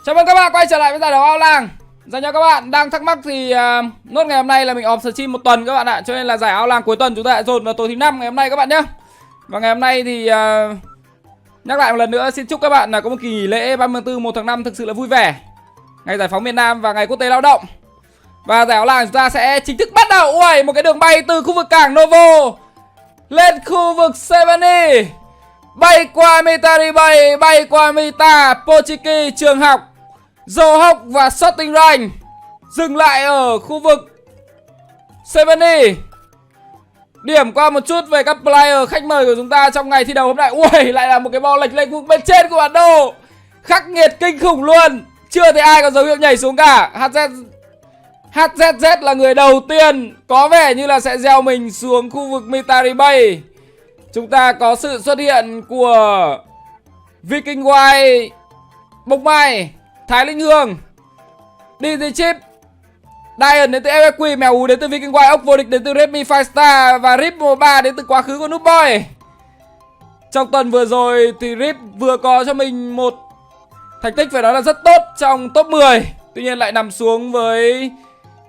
Chào mừng các bạn quay trở lại với giải đấu Ao Làng. Dành cho các bạn đang thắc mắc thì nốt ngày hôm nay là mình off stream một tuần các bạn ạ. Cho nên là giải Ao Làng cuối tuần chúng ta lại dồn vào tối thứ 5 ngày hôm nay các bạn nhé. Và ngày hôm nay thì nhắc lại một lần nữa, xin chúc các bạn là có một kỳ nghỉ lễ 34 1 tháng 5 thực sự là vui vẻ. Ngày giải phóng miền Nam và ngày quốc tế lao động. Và giải Ao Làng chúng ta sẽ chính thức bắt đầu. Ui, một cái đường bay từ khu vực cảng Novo lên khu vực Seveni, bay qua Mitari Bay, bay qua Mita, Pochiki, trường học, Johok và Shooting Range, dừng lại ở khu vực Seveni. Điểm qua một chút về các player khách mời của chúng ta trong ngày thi đấu hôm nay. Ui, lại là một cái ball lệch lên bên trên của bản đồ, khắc nghiệt kinh khủng luôn. Chưa thấy ai có dấu hiệu nhảy xuống cả. HZZ là người đầu tiên có vẻ như là sẽ gieo mình xuống khu vực Mitari Bay. Chúng ta có sự xuất hiện của Viking White, Bông Mai, Thái Linh Hương, DZ Chip, Dian đến từ FFQ, Mèo Ú đến từ Viking White, Ốc Vô Địch đến từ Redmi Firestar và Rip 13 đến từ quá khứ của Noobboy. Trong tuần vừa rồi thì Rip vừa có cho mình một thành tích phải nói là rất tốt trong top 10. Tuy nhiên lại nằm xuống với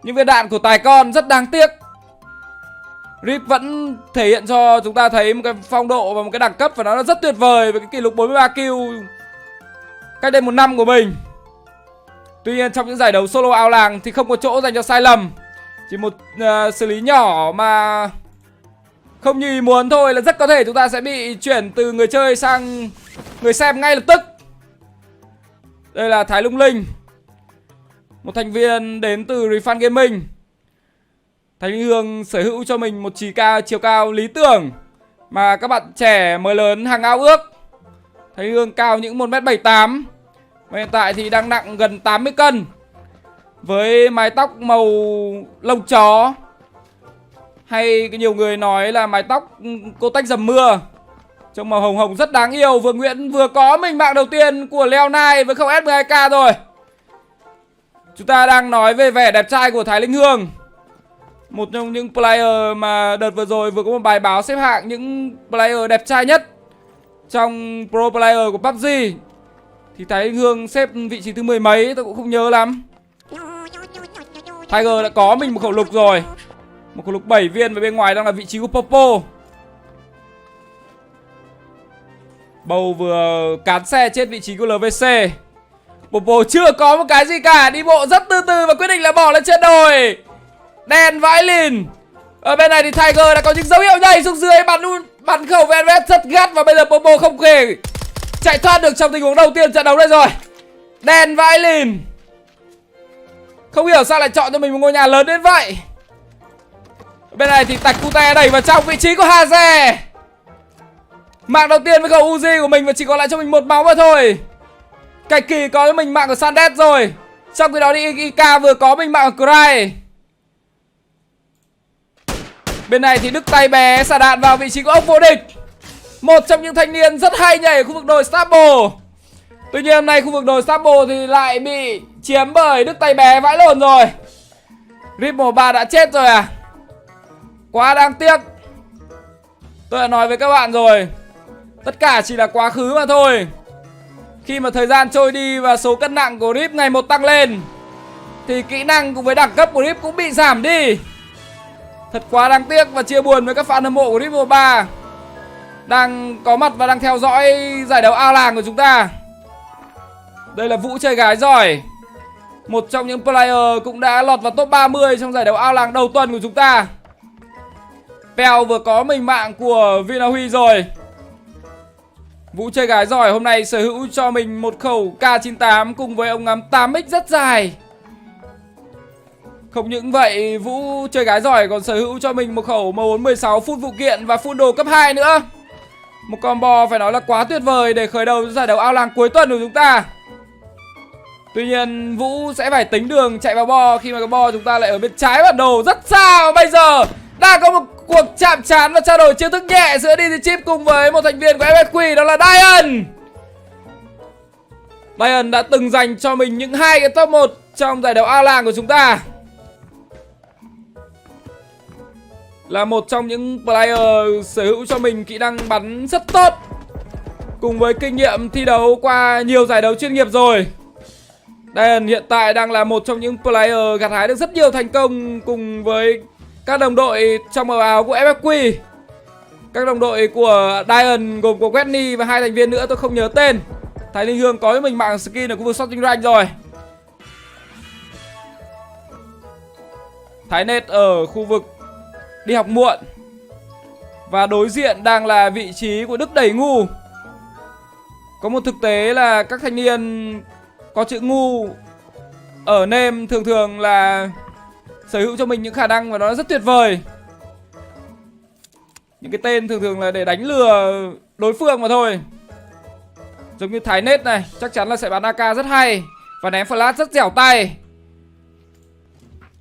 những viên đạn của Tài Con, rất đáng tiếc. Rip vẫn thể hiện cho chúng ta thấy một cái phong độ và một cái đẳng cấp phải nói là rất tuyệt vời với cái kỷ lục 43 kill cách đây một năm của mình. Tuy nhiên trong những giải đấu solo Ao Làng thì không có chỗ dành cho sai lầm. Chỉ một xử lý nhỏ mà không như ý muốn thôi là rất có thể chúng ta sẽ bị chuyển từ người chơi sang người xem ngay lập tức. Đây là Thái Lung Linh, một thành viên đến từ Refund Gaming. Thái Linh Hương sở hữu cho mình một chiều cao lý tưởng mà các bạn trẻ mới lớn hàng ao ước. Thái Linh Hương cao những 1m78 và hiện tại thì đang nặng gần 80 cân, với mái tóc màu lông chó, hay nhiều người nói là mái tóc cô tách dầm mưa, trông màu hồng hồng rất đáng yêu. Vừa Nguyễn vừa có mình mạng đầu tiên của Leonine với khẩu S12K rồi. Chúng ta đang nói về vẻ đẹp trai của Thái Linh Hương, một trong những player mà đợt vừa rồi vừa có một bài báo xếp hạng những player đẹp trai nhất trong pro player của PUBG. Thì Thái Linh Hương xếp vị trí thứ 10 mấy tôi cũng không nhớ lắm. Tiger đã có mình một khẩu lục rồi, một khẩu lục 7 viên và bên ngoài đang là vị trí của Popo. Bầu vừa cán xe chết vị trí của LVC. Popo chưa có một cái gì cả, đi bộ rất từ từ và quyết định là bỏ lên trên đồi. Đen vãi lìn. Ở bên này thì Tiger đã có những dấu hiệu nhảy xuống dưới, bắn khẩu VNVS rất gắt. Và bây giờ Popo không thể chạy thoát được trong tình huống đầu tiên trận đấu đây rồi. Đen vãi lìn, không hiểu sao lại chọn cho mình một ngôi nhà lớn đến vậy. Bên này thì Tạch Cute đẩy vào trong vị trí của Haze. Mạng đầu tiên với khẩu Uzi của mình và chỉ còn lại cho mình một máu mà thôi. Cảnh Kỳ có cho mình mạng của Sandet rồi. Trong khi đó thì IK vừa có mình mạng của Cry. Bên này thì Đức Tay Bé xả đạn vào vị trí của Ốc Vô Địch, một trong những thanh niên rất hay nhảy ở khu vực đồi Stable. Tuy nhiên hôm nay khu vực đồi Stable thì lại bị chiếm bởi Đức Tay Bé vãi lồn rồi. Rip 13 đã chết rồi à? Quá đáng tiếc. Tôi đã nói với các bạn rồi, tất cả chỉ là quá khứ mà thôi. Khi mà thời gian trôi đi và số cân nặng của Rip ngày một tăng lên thì kỹ năng cùng với đẳng cấp của Rip cũng bị giảm đi. Thật quá đáng tiếc và chia buồn với các fan hâm mộ của Rip 13 đang có mặt và đang theo dõi giải đấu Ao Làng của chúng ta. Đây là Vũ chơi gái giỏi, một trong những player cũng đã lọt vào top 30 trong giải đấu Ao Làng đầu tuần của chúng ta. Pèo vừa có mình mạng của Vinahui rồi. Vũ chơi gái giỏi hôm nay sở hữu cho mình một khẩu K98 cùng với ống ngắm 8x rất dài. Không những vậy, Vũ chơi gái giỏi còn sở hữu cho mình một khẩu M416 full phụ kiện và full đồ cấp 2 nữa. Một combo phải nói là quá tuyệt vời để khởi đầu giải đấu Ao Làng cuối tuần của chúng ta. Tuy nhiên Vũ sẽ phải tính đường chạy vào bo khi mà cái bo chúng ta lại ở bên trái bản đồ rất xa. Và bây giờ đang có một cuộc chạm trán và trao đổi chiêu thức nhẹ giữa DZ Chip cùng với một thành viên của FFQ, đó là Dian. Dian đã từng dành cho mình những 2 cái top 1 trong giải đấu Ao Làng của chúng ta, là một trong những player sở hữu cho mình kỹ năng bắn rất tốt cùng với kinh nghiệm thi đấu qua nhiều giải đấu chuyên nghiệp rồi. Đen hiện tại đang là một trong những player gặt hái được rất nhiều thành công cùng với các đồng đội trong màu áo của FFQ. Các đồng đội của Dian gồm có Wendy và 2 thành viên nữa tôi không nhớ tên. Thái Linh Hương có với mình mạng skin ở khu vực shooting range rồi. Thái Nết ở khu vực đi học muộn. Và đối diện đang là vị trí của Đức Đẩy Ngu. Có một thực tế là các thanh niên có chữ ngu ở name thường thường là sở hữu cho mình những khả năng và nó rất tuyệt vời. Những cái tên thường thường là để đánh lừa đối phương mà thôi. Giống như Thái Nết này, chắc chắn là sẽ bắn AK rất hay và ném flash rất dẻo tay.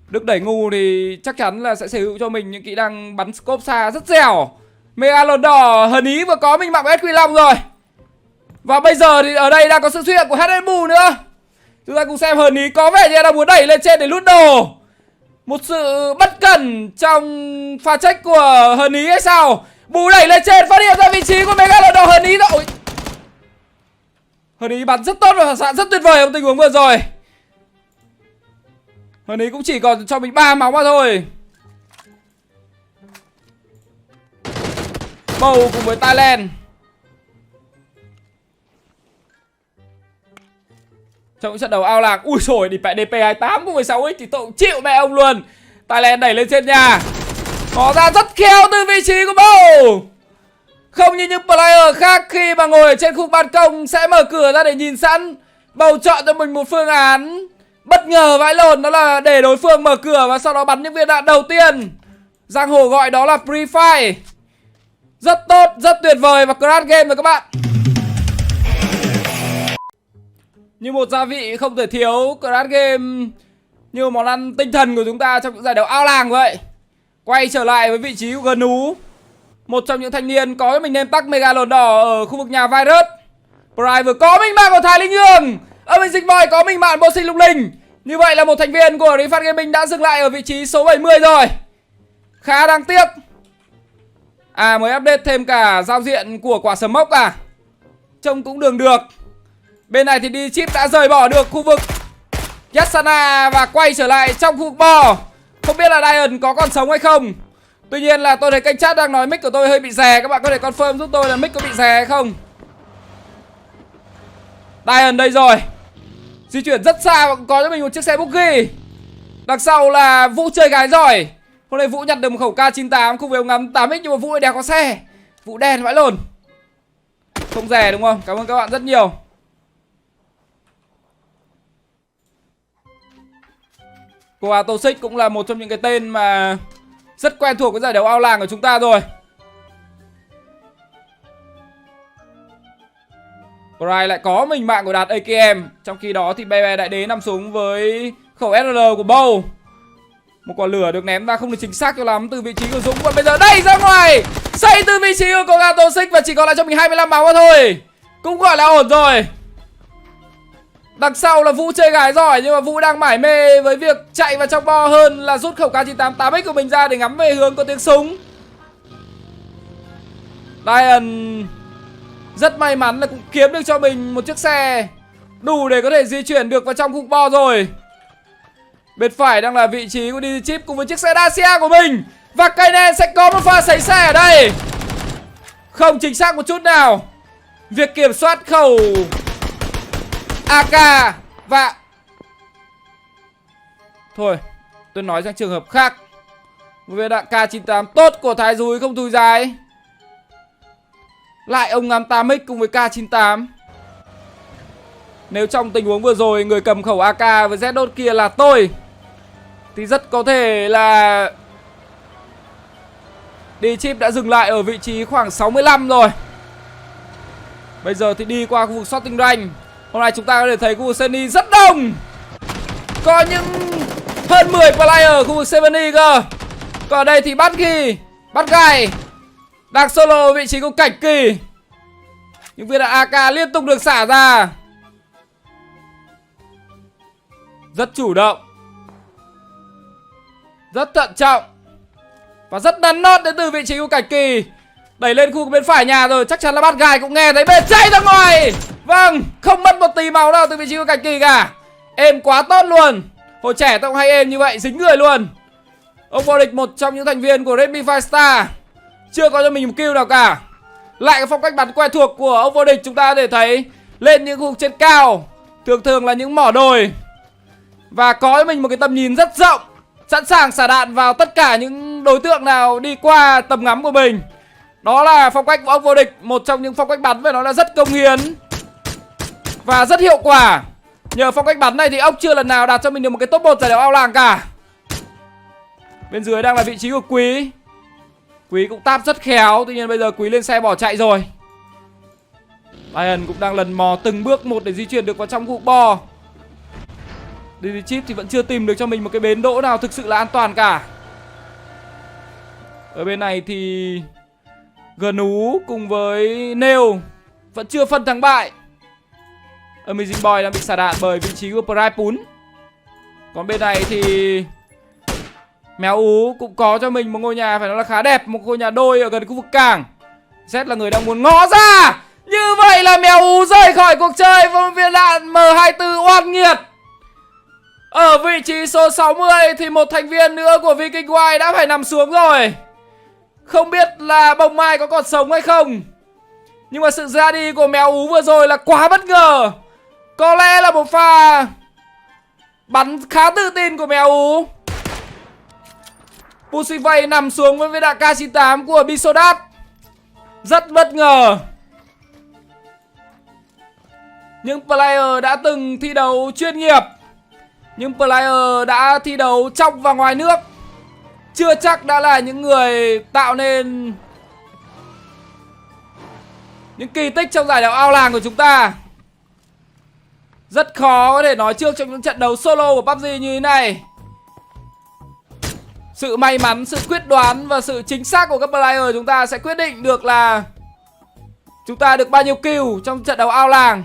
Đức Đẩy Ngu thì chắc chắn là sẽ sở hữu cho mình những kỹ năng bắn scope xa rất dẻo. Megalon đỏ hờn ý vừa có mình mặc SQ Long rồi. Và bây giờ thì ở đây đang có sự xuất hiện của HS Buu nữa. Chúng ta cùng xem hờn ý có vẻ như đang muốn đẩy lên trên để lút đồ. Một sự bất cẩn trong pha check của hờn ý hay sao? Buu đẩy lên trên phát hiện ra vị trí của Megalon đỏ hờn ý rồi. Hờn ý bắn rất tốt và phản xạ rất tuyệt vời trong tình huống vừa rồi. Hờn ý cũng chỉ còn cho mình 3 máu mà thôi. Bầu cùng với Thailand. Trong trận đấu ao lạc. Ui xồi, DP28 cùng với 6x thì tôi cũng chịu mẹ ông luôn. Thailand đẩy lên trên nhà. Có ra rất khéo từ vị trí của Bầu. Không như những player khác khi mà ngồi ở trên khu ban công sẽ mở cửa ra để nhìn sẵn. Bầu chọn cho mình một phương án bất ngờ vãi lồn, đó là để đối phương mở cửa và sau đó bắn những viên đạn đầu tiên. Giang hồ gọi đó là pre-fire. Rất tốt, rất tuyệt vời và crash game rồi các bạn. Như một gia vị không thể thiếu, crash game như món ăn tinh thần của chúng ta trong những giải đấu ao làng vậy. Quay trở lại với vị trí của GNU, một trong những thanh niên có cho mình name tag Megalon đỏ ở khu vực nhà Virus. Pride vừa có minh mạng của Thái Linh Hương. Ở bên dịch vòi có minh mạng Boxing Lục Linh. Như vậy là một thành viên của Refat Gaming đã dừng lại ở vị trí số 70 rồi. Khá đáng tiếc. À, mới update thêm cả giao diện của quả smoke à. Trông cũng được. Bên này thì đi chip đã rời bỏ được khu vực Yasana và quay trở lại trong khu vực bò. Không biết là Dian có còn sống hay không. Tuy nhiên là tôi thấy kênh chat đang nói mic của tôi hơi bị rè. Các bạn có thể confirm giúp tôi là mic có bị rè hay không. Dian đây rồi. Di chuyển rất xa và có cho mình một chiếc xe buggy. Đằng sau là Vũ chơi gái giỏi. Hôm nay Vũ nhặt được một khẩu K98 cùng với ống ngắm 8x nhưng mà Vũ lại đéo có xe. Vũ đen vãi lồn. Không rẻ đúng không? Cảm ơn các bạn rất nhiều. Cô Atoxic cũng là một trong những cái tên mà rất quen thuộc với giải đấu ao làng của chúng ta rồi. Pride lại có mình mạng của Đạt AKM. Trong khi đó thì Be Đại Đế nằm xuống với khẩu SR của Bow. Một quả lửa được ném ra không được chính xác cho lắm từ vị trí của Dũng. Và bây giờ đây ra ngoài, xây từ vị trí của Atoxic và chỉ còn lại cho mình 25 máu thôi. Cũng gọi là ổn rồi. Đằng sau là Vũ chơi gái giỏi nhưng mà Vũ đang mải mê với việc chạy vào trong bo hơn là rút khẩu K98 8x của mình ra để ngắm về hướng có tiếng súng. Dian rất may mắn là cũng kiếm được cho mình một chiếc xe đủ để có thể di chuyển được vào trong khu bo rồi. Bên phải đang là vị trí của DD Chip cùng với chiếc xe Dacia của mình. Và Kainen sẽ có một pha sấy xe ở đây. Không chính xác một chút nào. Việc kiểm soát khẩu AK và... Thôi, tôi nói sang trường hợp khác. Một viên đạn K98 tốt của Thái Dúi không thui dài. Lại ông ngắm 8x cùng với K98. Nếu trong tình huống vừa rồi người cầm khẩu AK với Z đốt kia là tôi thì rất có thể là D-Chip đã dừng lại ở vị trí khoảng 65 rồi. Bây giờ thì đi qua khu vực shooting range. Hôm nay chúng ta có thể thấy khu vực Sunny rất đông. Có những hơn 10 player ở khu vực Sunny cơ. Còn ở đây thì bắt ghi, bắt gai đang solo vị trí của Cảnh Kỳ. Những viên đạn AK liên tục được xả ra. Rất chủ động, rất thận trọng và rất nắn nót đến từ vị trí của Cảnh Kỳ. Đẩy lên khu bên phải nhà rồi. Chắc chắn là bắt gai cũng nghe thấy bên chạy ra ngoài. Vâng, không mất một tí máu nào từ vị trí của Cảnh Kỳ cả. Êm quá tốt luôn. Hồi trẻ tôi cũng hay êm như vậy, dính người luôn. Ông vô địch một trong những thành viên của Redmi Firestar chưa có cho mình một kill nào cả. Lại cái phong cách bắn quen thuộc của ông vô địch, chúng ta có thể thấy lên những khu vực trên cao, thường thường là những mỏ đồi, và có cho mình một cái tầm nhìn rất rộng, sẵn sàng xả đạn vào tất cả những đối tượng nào đi qua tầm ngắm của mình. Đó là phong cách của ông vô địch, một trong những phong cách bắn phải nói là rất công hiến và rất hiệu quả. Nhờ phong cách bắn này thì ông chưa lần nào đạt cho mình được một cái top 1 giải đấu ao làng cả. Bên dưới đang là vị trí của Quý. Quý cũng tap rất khéo, tuy nhiên bây giờ Quý lên xe bỏ chạy rồi. Lion cũng đang lần mò từng bước một để di chuyển được vào trong khu bò. Dizzy Chip thì vẫn chưa tìm được cho mình một cái bến đỗ nào thực sự là an toàn cả. Ở bên này thì GNU cùng với Neo vẫn chưa phân thắng bại. Amazing Boy đang bị xả đạn bởi vị trí của Pride Pool. Còn bên này thì Mèo Ú cũng có cho mình một ngôi nhà phải nói là khá đẹp, một ngôi nhà đôi ở gần khu vực cảng. Z là người đang muốn ngó ra. Như vậy là Mèo Ú rời khỏi cuộc chơi với một viên đạn M24 oan nghiệt. Ở vị trí số 60 thì một thành viên nữa của Viking White đã phải nằm xuống rồi. Không biết là Bông Mai có còn sống hay không, nhưng mà sự ra đi của Mèo Ú vừa rồi là quá bất ngờ. Có lẽ là một pha bắn khá tự tin của Mèo Ú. Pusivay nằm xuống với viên đạn K98 của Bisodat. Rất bất ngờ. Những player đã từng thi đấu chuyên nghiệp, những player đã thi đấu trong và ngoài nước, chưa chắc đã là những người tạo nên những kỳ tích trong giải đấu ao làng của chúng ta. Rất khó có thể nói trước trong những trận đấu solo của PUBG như thế này. Sự may mắn, sự quyết đoán và sự chính xác của các player chúng ta sẽ quyết định được là chúng ta được bao nhiêu kill trong trận đấu ao làng.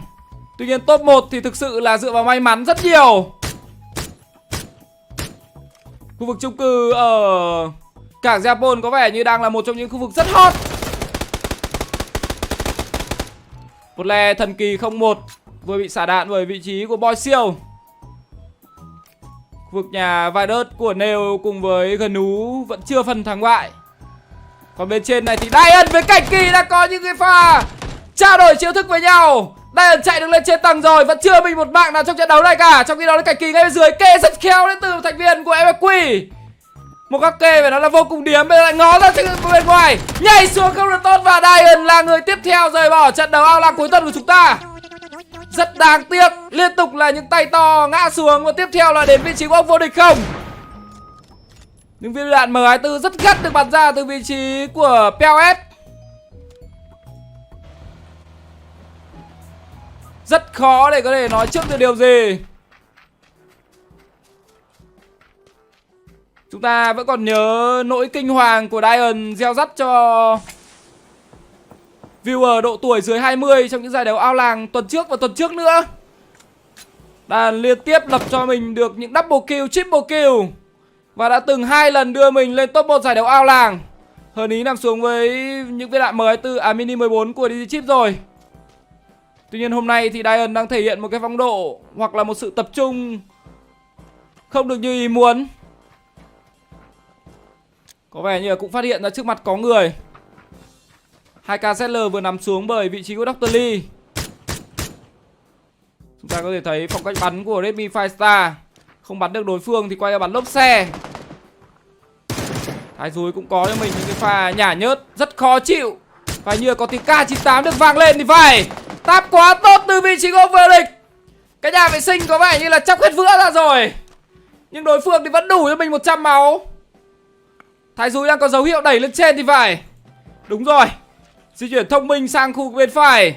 Tuy nhiên top 1 thì thực sự là dựa vào may mắn rất nhiều. Khu vực chung cư ở cảng Japon có vẻ như đang là một trong những khu vực rất hot. Một lè thần kỳ 01 vừa bị xả đạn bởi vị trí của Boy Siêu. Khu vực nhà Virus của Neo cùng với GNU vẫn chưa phân thắng bại. Còn bên trên này thì Dian với Cảnh Kỳ đã có những cái pha trao đổi chiêu thức với nhau. Dian chạy được lên trên tầng rồi, vẫn chưa bị một mạng nào trong trận đấu này cả. Trong khi đó là Cảnh Kỳ ngay bên dưới kê rất khéo đến từ thành viên của MFQ. Một các kê phải nói là vô cùng điếm. Bây giờ lại ngó ra bên ngoài, nhảy xuống không được tốt, và Dian là người tiếp theo rời bỏ trận đấu ao làng cuối tuần của chúng ta. Rất đáng tiếc, liên tục là những tay to ngã xuống, và tiếp theo là đến vị trí của ông vô địch không. Những viên đạn M24 rất gắt được bắn ra từ vị trí của PLS. Rất khó để có thể nói trước được điều gì. Chúng ta vẫn còn nhớ nỗi kinh hoàng của Dian gieo rắc cho viewer độ tuổi dưới 20 trong những giải đấu ao làng tuần trước và tuần trước nữa. Đàn liên tiếp lập cho mình được những double kill, triple kill, và đã từng 2 lần đưa mình lên top 1 giải đấu ao làng. Hờn ý nằm xuống với những viên đạn M24, Mini 14 của Dizzy Chip rồi. Tuy nhiên hôm nay thì Dian đang thể hiện một cái phong độ hoặc là một sự tập trung không được như ý muốn. Có vẻ như là cũng phát hiện ra trước mặt có người. 2KZL vừa nằm xuống bởi vị trí của Dr. Lee. Chúng ta có thể thấy phong cách bắn của Redmi Firestar. Không bắn được đối phương thì quay ra bắn lốp xe. Thái Dúi cũng có cho mình những cái pha nhả nhớt rất khó chịu. Phải như là có tiếng K98 được vang lên thì phải. Táp quá tốt từ vị trí của ông vô địch. Cái nhà vệ sinh có vẻ như là chóc hết vữa ra rồi, nhưng đối phương thì vẫn đủ cho mình 100 máu. Thái Dúi đang có dấu hiệu đẩy lên trên thì phải. Đúng rồi, di chuyển thông minh sang khu bên phải.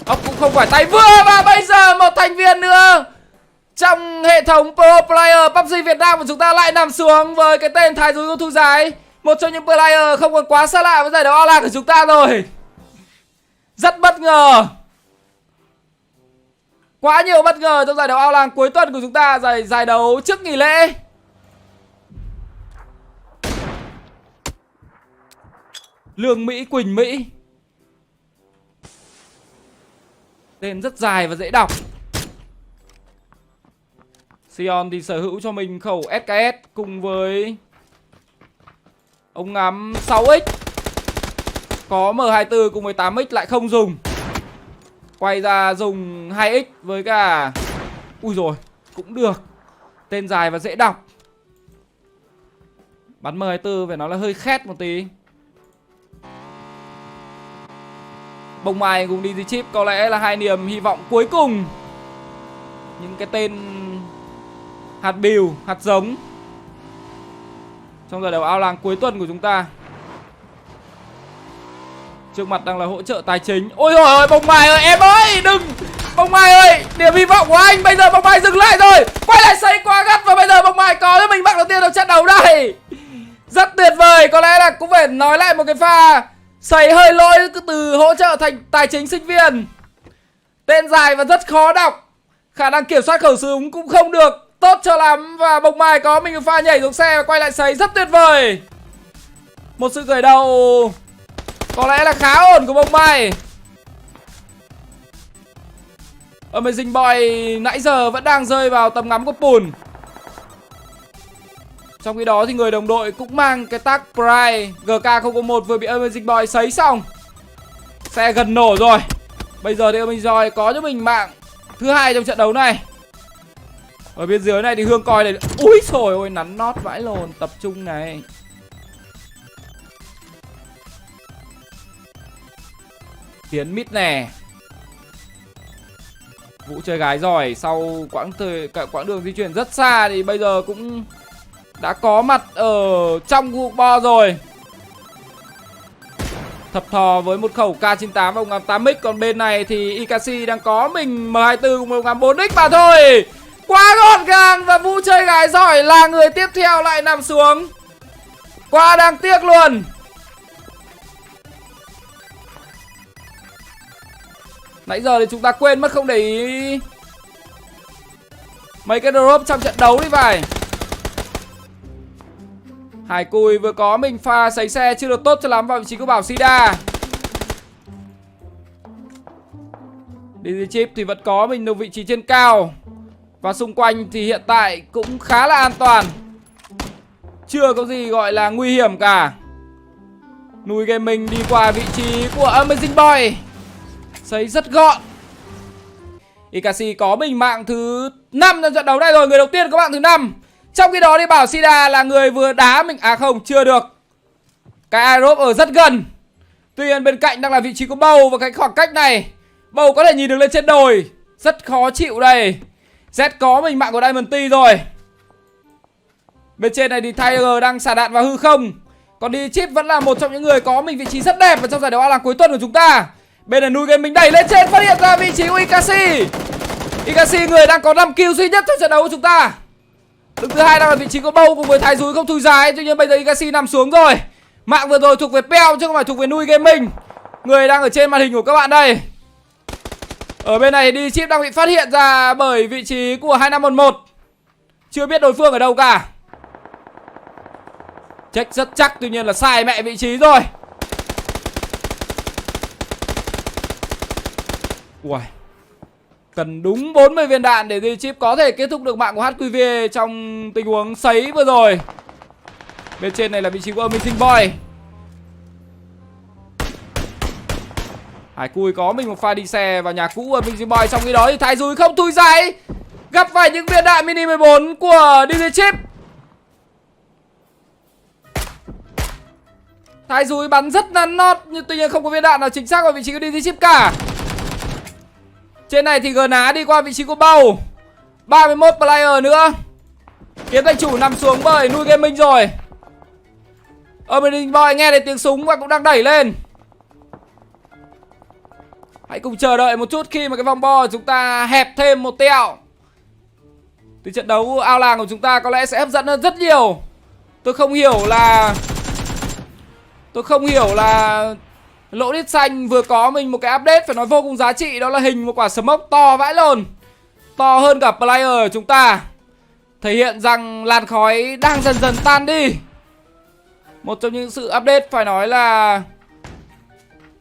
Ốc cũng không phải tay vừa, và bây giờ một thành viên nữa trong hệ thống Pro Player PUBG Việt Nam của chúng ta lại nằm xuống với cái tên Thái Dúi của Thu Giái. Một trong những player không còn quá xa lạ với giải đấu ao làng của chúng ta rồi. Rất bất ngờ. Quá nhiều bất ngờ trong giải đấu ao làng cuối tuần của chúng ta, giải đấu trước nghỉ lễ. Lương Mỹ, Quỳnh Mỹ, tên rất dài và dễ đọc. Sion thì sở hữu cho mình khẩu SKS cùng với ống ngắm 6x. Có M24 cùng với 8x lại không dùng. Quay ra dùng 2x với cả... Ui rồi, cũng được. Tên dài và dễ đọc. Bắn M24 phải nói là hơi khét một tí. Bông Mai cùng DZ Chip có lẽ là hai niềm hy vọng cuối cùng. Những cái tên hạt bìu, hạt giống trong giải đấu ao làng cuối tuần của chúng ta. Trước mặt đang là hỗ trợ tài chính. Ôi dồi ôi, Bông Mai ơi, em ơi, đừng. Bông Mai ơi, niềm hy vọng của anh. Bây giờ Bông Mai dừng lại rồi. Quay lại sấy quá gắt. Và bây giờ Bông Mai có cho mình bắt đầu tiên trong trận đấu đây. Rất tuyệt vời. Có lẽ là cũng phải nói lại một cái pha sấy hơi lỗi từ hỗ trợ thành tài chính sinh viên. Tên dài và rất khó đọc. Khả năng kiểm soát khẩu súng cũng không được tốt cho lắm. Và Bông Mai có mình một pha nhảy xuống xe và quay lại sấy rất tuyệt vời. Một sự khởi đầu có lẽ là khá ổn của Bông Mai. Amazing Boy nãy giờ vẫn đang rơi vào tầm ngắm của Pùn. Trong khi đó thì người đồng đội cũng mang cái tag Pride. GK001 vừa bị Amazing Boy sấy xong. Xe gần nổ rồi. Bây giờ thì Amazing Boy có cho mình mạng thứ hai trong trận đấu này. Ở bên dưới này thì Hương coi này. Úi trời ơi, nắn nót vãi lồn. Tập trung này. Tiến mít nè. Vũ chơi gái giỏi. Sau quãng đường di chuyển rất xa thì bây giờ cũng đã có mặt ở trong khu bo rồi. Thập thò với một khẩu K98 và ống ngắm 8x. Còn bên này thì Ikashi đang có mình M24 cùng ống ngắm 4x mà thôi. Quá gọn gàng. Và Vũ chơi gái giỏi là người tiếp theo lại nằm xuống. Quá đáng tiếc luôn. Nãy giờ thì chúng ta quên mất không để ý mấy cái drop trong trận đấu đi phải. Hải Cùi vừa có mình pha sấy xe chưa được tốt cho lắm vào vị trí của Bảo Sida. DZ Chip thì vẫn có mình được vị trí trên cao. Và xung quanh thì hiện tại cũng khá là an toàn. Chưa có gì gọi là nguy hiểm cả. Nui Gaming đi qua vị trí của Amazing Boy. Sấy rất gọn. Ikashi có mình mạng thứ 5 trong trận đấu này rồi. Người đầu tiên có mạng thứ 5. Trong khi đó thì Bảo Sida là người vừa đá mình. À không, chưa được. Cái airdrop ở rất gần. Tuy nhiên bên cạnh đang là vị trí của Bầu. Và cái khoảng cách này Bầu có thể nhìn được lên trên đồi. Rất khó chịu đây. Z có mình mạng của Diamond T rồi. Bên trên này thì Tiger đang xả đạn vào hư không. Còn đi Chip vẫn là một trong những người có mình vị trí rất đẹp ở trong giải đấu ao làng cuối tuần của chúng ta. Bên này Nui Gaming đẩy lên trên, phát hiện ra vị trí của Ikashi. Ikashi người đang có 5 kill duy nhất trong trận đấu của chúng ta. Đứng thứ hai đang là vị trí của Bầu cùng với Thái Dúi không thui dài. Tuy nhiên bây giờ Ikashi nằm xuống rồi. Mạng vừa rồi thuộc về Peo chứ không phải thuộc về Nui Gaming. Người đang ở trên màn hình của các bạn đây. Ở bên này đi Chip đang bị phát hiện ra bởi vị trí của 2511. Chưa biết đối phương ở đâu cả. Check rất chắc, tuy nhiên là sai mẹ vị trí rồi. Ui, cần đúng 40 viên đạn để DZ Chip có thể kết thúc được mạng của HQV trong tình huống sấy vừa rồi. Bên trên này là vị trí của Amazing Boy. Hải Cùi có mình một pha đi xe vào nhà cũ Amazing Boy. Trong khi đó thì Thái Dúi không thui dài, gặp phải những viên đạn mini 14 của DZ Chip. Thái Dúi bắn rất nắn nót nhưng tuy nhiên không có viên đạn nào chính xác vào vị trí của DZ Chip cả. Trên này thì G ná đi qua vị trí của Bầu. 31 player nữa. Kiếm thành chủ nằm xuống bởi Nui Gaming rồi. Amazing Boy nghe thấy tiếng súng và cũng đang đẩy lên. Hãy cùng chờ đợi một chút khi mà cái vòng bo của chúng ta hẹp thêm một tẹo. Thì trận đấu ao làng của chúng ta có lẽ sẽ hấp dẫn hơn rất nhiều. Tôi không hiểu là Lỗ Đít Xanh vừa có mình một cái update phải nói vô cùng giá trị. Đó là hình một quả smoke to vãi lồn. To hơn cả player của chúng ta. Thể hiện rằng làn khói đang dần dần tan đi. Một trong những sự update phải nói là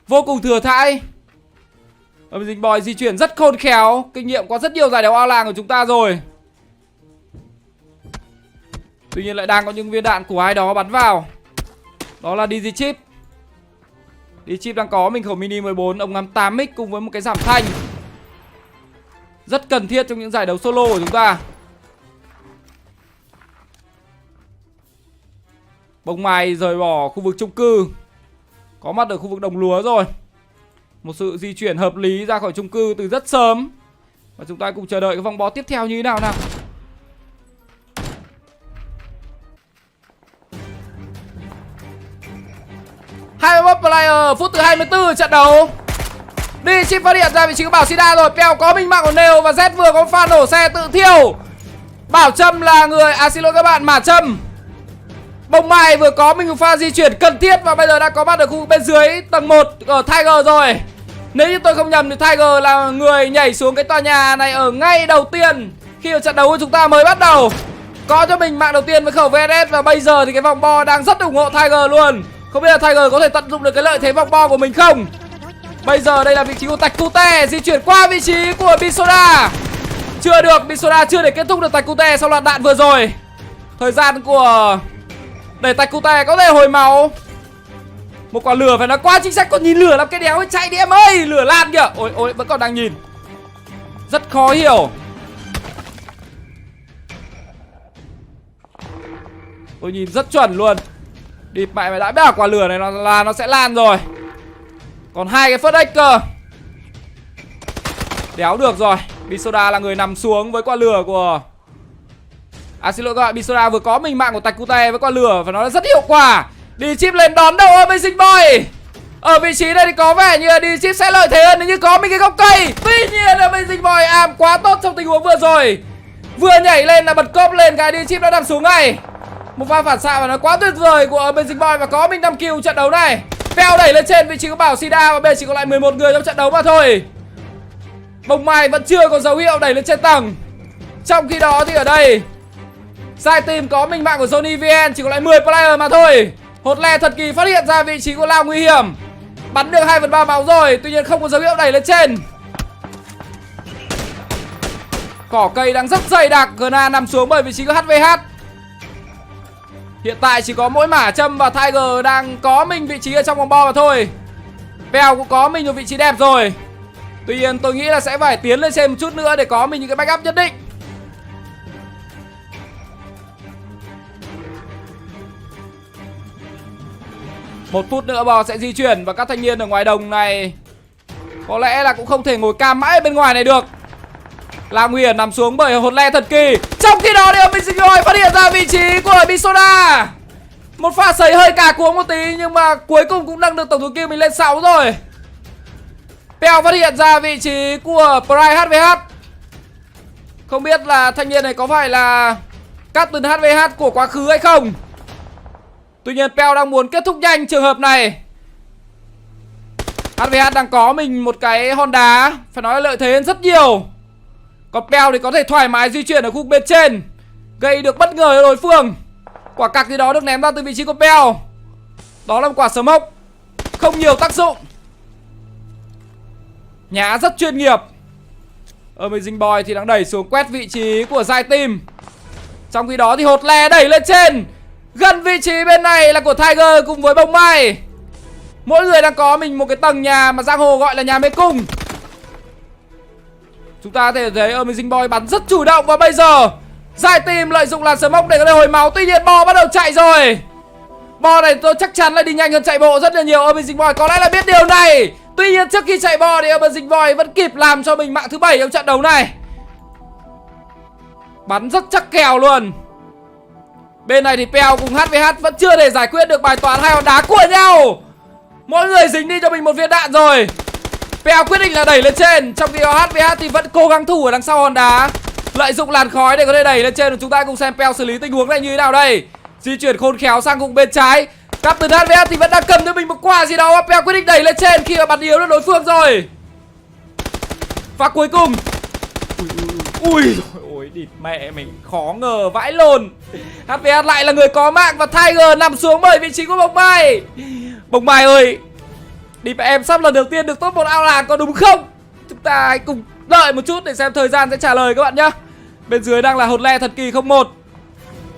vô cùng thừa thãi. Amazing Boy di chuyển rất khôn khéo. Kinh nghiệm có rất nhiều giải đấu ao làng của chúng ta rồi. Tuy nhiên lại đang có những viên đạn của ai đó bắn vào. Đó là DigiChip. DigiChip đang có mình khẩu mini 14, ống ngắm 8x cùng với một cái giảm thanh. Rất cần thiết trong những giải đấu solo của chúng ta. Bông Mai rời bỏ khu vực chung cư, có mặt ở khu vực đồng lúa rồi. Một sự di chuyển hợp lý ra khỏi chung cư từ rất sớm. Và chúng ta cùng chờ đợi cái vòng bó tiếp theo như thế nào nào. Hai mươi player, phút thứ 24 trận đấu. Đi chip phát hiện ra vị trí của Bảo Sida rồi. Pèo có minh mạng của Nêu và Z vừa có pha nổ xe tự thiêu. Bảo Trâm là người, xin lỗi các bạn, Mã Trâm. Bông Mai vừa có mình một pha di chuyển cần thiết và bây giờ đã có mặt ở khu vực bên dưới tầng 1 ở Tiger rồi. Nếu như tôi không nhầm thì Tiger là người nhảy xuống cái tòa nhà này ở ngay đầu tiên khi ở trận đấu của chúng ta mới bắt đầu. Có cho mình mạng đầu tiên với khẩu VSS và bây giờ thì cái vòng bo đang rất ủng hộ Tiger luôn. Không biết là Tiger có thể tận dụng được cái lợi thế vòng bo của mình không. Bây giờ đây là vị trí của Tacute, di chuyển qua vị trí của Bisoda. Chưa được, Bisoda chưa để kết thúc được Tacute sau loạt đạn vừa rồi. Thời gian của để Tacute có thể hồi máu. Một quả lửa phải nói quá chính xác. Còn nhìn lửa làm cái đéo ấy, chạy đi em ơi. Lửa lan kìa. Ôi ôi, vẫn còn đang nhìn. Rất khó hiểu. Tôi nhìn rất chuẩn luôn. Địt mẹ mày đã biết là quả lửa này nó sẽ lan rồi. Còn hai cái first aid cơ. Đéo được rồi. Bisoda là người nằm xuống với quả lửa của... xin lỗi các bạn, Bisoda vừa có mình mạng của Tacute với quả lửa và nó là rất hiệu quả. Đi chip lên đón đầu Amazing Boy. Ở vị trí này thì có vẻ như là đi chip sẽ lợi thế hơn nếu như có mình cái gốc cây. Tuy nhiên Amazing Boy am quá tốt trong tình huống vừa rồi. Vừa nhảy lên là bật cốp lên, cái đi chip đã nằm xuống ngay. Một pha phản xạ và nó quá tuyệt vời của Amazing Boy và có mình 5 kill trận đấu này. Pèo đẩy lên trên vị trí của Bảo Sida và bây giờ chỉ còn lại 11 người trong trận đấu mà thôi. Bông Mai vẫn chưa có dấu hiệu đẩy lên trên tầng. Trong khi đó thì ở đây Sai Team có minh mạng của Sony VN, chỉ còn lại 10 player mà thôi. Hột le thật kỳ phát hiện ra vị trí của Lao nguy hiểm. Bắn được 2/3 máu rồi, tuy nhiên không có dấu hiệu đẩy lên trên. Cỏ cây đang rất dày đặc, Gna nằm xuống bởi vị trí của HVH. Hiện tại chỉ có mỗi Mã Trâm và Tiger đang có mình vị trí ở trong vòng bo mà thôi. Pèo cũng có mình một vị trí đẹp rồi. Tuy nhiên tôi nghĩ là sẽ phải tiến lên trên một chút nữa để có mình những cái backup nhất định. Một phút nữa bò sẽ di chuyển và các thanh niên ở ngoài đồng này có lẽ là cũng không thể ngồi cam mãi bên ngoài này được. La Nguy hiểm nằm xuống bởi hột le thật kỳ. Trong khi đó thì Amazing Boy phát hiện ra vị trí của Bisoda. Một pha sấy hơi cả cuống một tí nhưng mà cuối cùng cũng nâng được tổng số kill mình lên 6 rồi. Pèo phát hiện ra vị trí của Pride HVH. Không biết là thanh niên này có phải là Captain HVH của quá khứ hay không. Tuy nhiên Pèo đang muốn kết thúc nhanh trường hợp này. HVH đang có mình một cái hòn đá, phải nói là lợi thế hơn rất nhiều. Còn Pèo thì có thể thoải mái di chuyển ở khu bên trên, gây được bất ngờ cho đối phương. Quả cặc gì đó được ném ra từ vị trí của Pèo. Đó là một quả smoke, không nhiều tác dụng. Nhá rất chuyên nghiệp. Amazing Boy thì đang đẩy xuống quét vị trí của Sai Team. Trong khi đó thì hột le đẩy lên trên. Gần vị trí bên này là của Tiger cùng với Bông Mai. Mỗi người đang có mình một cái tầng nhà mà giang hồ gọi là nhà mê cung. Chúng ta có thể thấy Amazing Boy bắn rất chủ động. Và bây giờ Sai Team lợi dụng làn smoke để có thể hồi máu. Tuy nhiên Bo bắt đầu chạy rồi. Bo này tôi chắc chắn là đi nhanh hơn chạy bộ rất là nhiều. Amazing Boy có lẽ là biết điều này. Tuy nhiên trước khi chạy Bo thì Amazing Boy vẫn kịp làm cho mình mạng thứ 7 trong trận đấu này. Bắn rất chắc kèo luôn. Bên này thì Pèo cùng HVH vẫn chưa thể giải quyết được bài toán hai hòn đá của nhau. Mỗi người dính đi cho mình một viên đạn rồi. Pèo quyết định là đẩy lên trên. Trong khi đó HVH thì vẫn cố gắng thủ ở đằng sau hòn đá, lợi dụng làn khói để có thể đẩy lên trên. Chúng ta cùng xem Pèo xử lý tình huống này như thế nào đây. Di chuyển khôn khéo sang vùng bên trái. Captain HVH thì vẫn đang cầm cho mình một quả gì đó. Pèo quyết định đẩy lên trên khi mà bắn yếu được đối phương rồi. Và cuối cùng ui ôi địt mẹ mình, khó ngờ vãi lồn. HVH lại là người có mạng và Tiger nằm xuống bởi vị trí của Bông Mai. Bông Mai ơi, đi mẹ em sắp lần đầu tiên được top 1 ao làng có đúng không? Chúng ta hãy cùng đợi một chút để xem thời gian sẽ trả lời các bạn nhá. Bên dưới đang là hột le thật kỳ 01.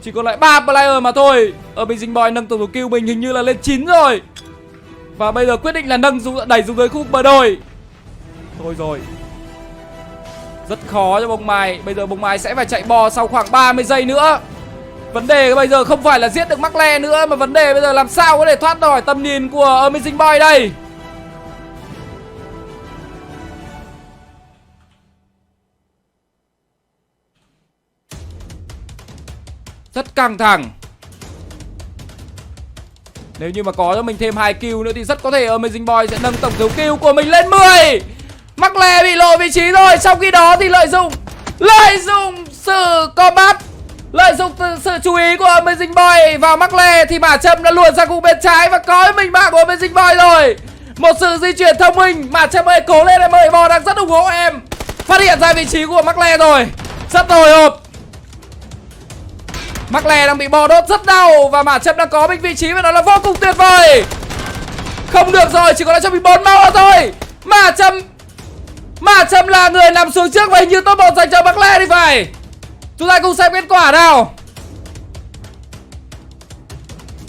Chỉ còn lại 3 player mà thôi. Amazing Boy nâng tổng số kill mình hình như là lên 9 rồi. Và bây giờ quyết định là đẩy xuống dưới khu vực bờ đồi. Thôi rồi, rất khó cho bông mai. Bây giờ bông mai sẽ phải chạy bò sau khoảng 30 giây nữa. Vấn đề bây giờ không phải là giết được mắc le nữa, mà vấn đề bây giờ làm sao có thể thoát khỏi tầm nhìn của Amazing Boy đây. Rất căng thẳng. Nếu như mà có cho mình thêm 2 kill nữa thì rất có thể Amazing Boy sẽ nâng tổng số kill của mình lên 10. Mắc le bị lộ vị trí rồi. Trong khi đó thì lợi dụng sự combat, lợi dụng sự chú ý của Amazing Boy vào mắc le thì Mã Trâm đã luồn sang khu bên trái và có mình mạng của Amazing Boy rồi. Một sự di chuyển thông minh. Mã Trâm ơi, cố lên em ơi, Bò đang rất ủng hộ em. Phát hiện ra vị trí của mắc le rồi. Rất hồi hộp. Mắc le đang bị bò đốt rất đau và Mã Trâm đang có mình vị trí và nó là vô cùng tuyệt vời. Không được rồi, chỉ còn lại cho mình 4 máu thôi. Mã Trâm là người nằm xuống trước và hình như top 1 dành cho mắc le thì phải. Chúng ta cùng xem kết quả nào.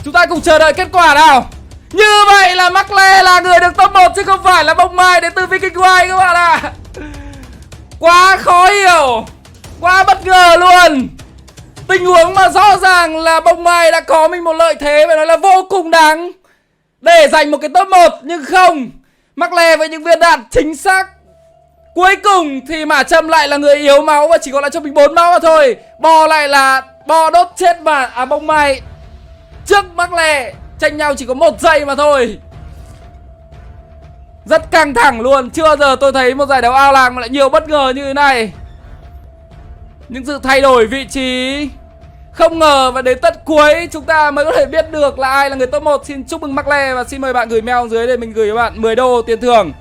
Chúng ta cùng chờ đợi kết quả nào. Như vậy là mắc le là người được top 1 chứ không phải là bông mai đến từ Viking White các bạn ạ. Quá khó hiểu, quá bất ngờ luôn. Tình huống mà rõ ràng là bông mai đã có mình một lợi thế và nó là vô cùng đáng để giành một cái top 1. Nhưng không, mắc le với những viên đạn chính xác. Cuối cùng thì Mã Trâm lại là người yếu máu và chỉ còn lại cho mình 4 máu mà thôi. Bò lại là bò đốt chết mà bông mai trước mắc le, tranh nhau chỉ có 1 giây mà thôi. Rất căng thẳng luôn. Chưa giờ tôi thấy một giải đấu ao làng mà lại nhiều bất ngờ như thế này. Những sự thay đổi vị trí không ngờ và đến tận cuối chúng ta mới có thể biết được là ai là người top 1. Xin chúc mừng mắc le và xin mời bạn gửi mail dưới để mình gửi các bạn 10 đô tiền thưởng.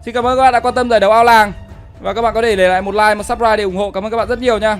Xin cảm ơn các bạn đã quan tâm giải đấu ao làng. Và các bạn có thể để lại một like, một subscribe để ủng hộ. Cảm ơn các bạn rất nhiều nha.